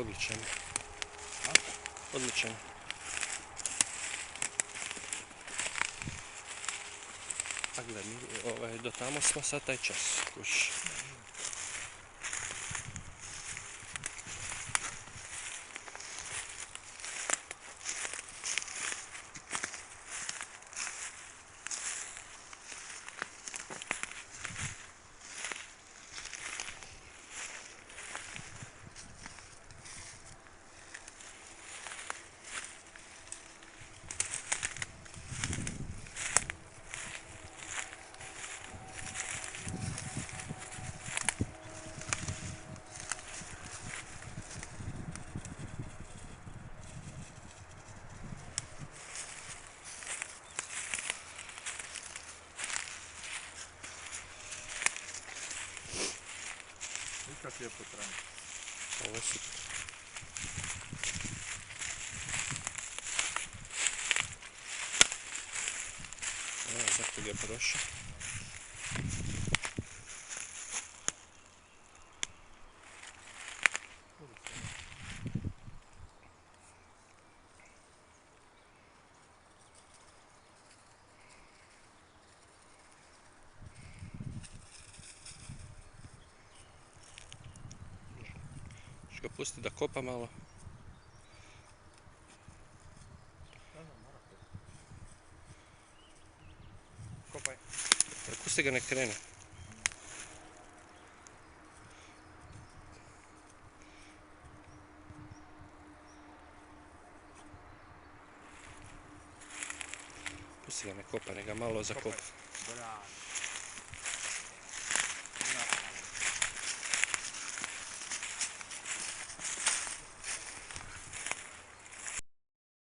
Odličan. Odličan. A gledaj, do tamo smo sad taj čas. Kuš. Kak lijepo traje. Ovo je super. Evo, zato ga prošao. Ga pusti da kopa malo. Kopaj. Pusti ga ne krene. Pusti ga ne kopa, ne ga malo zakopa. Bravo.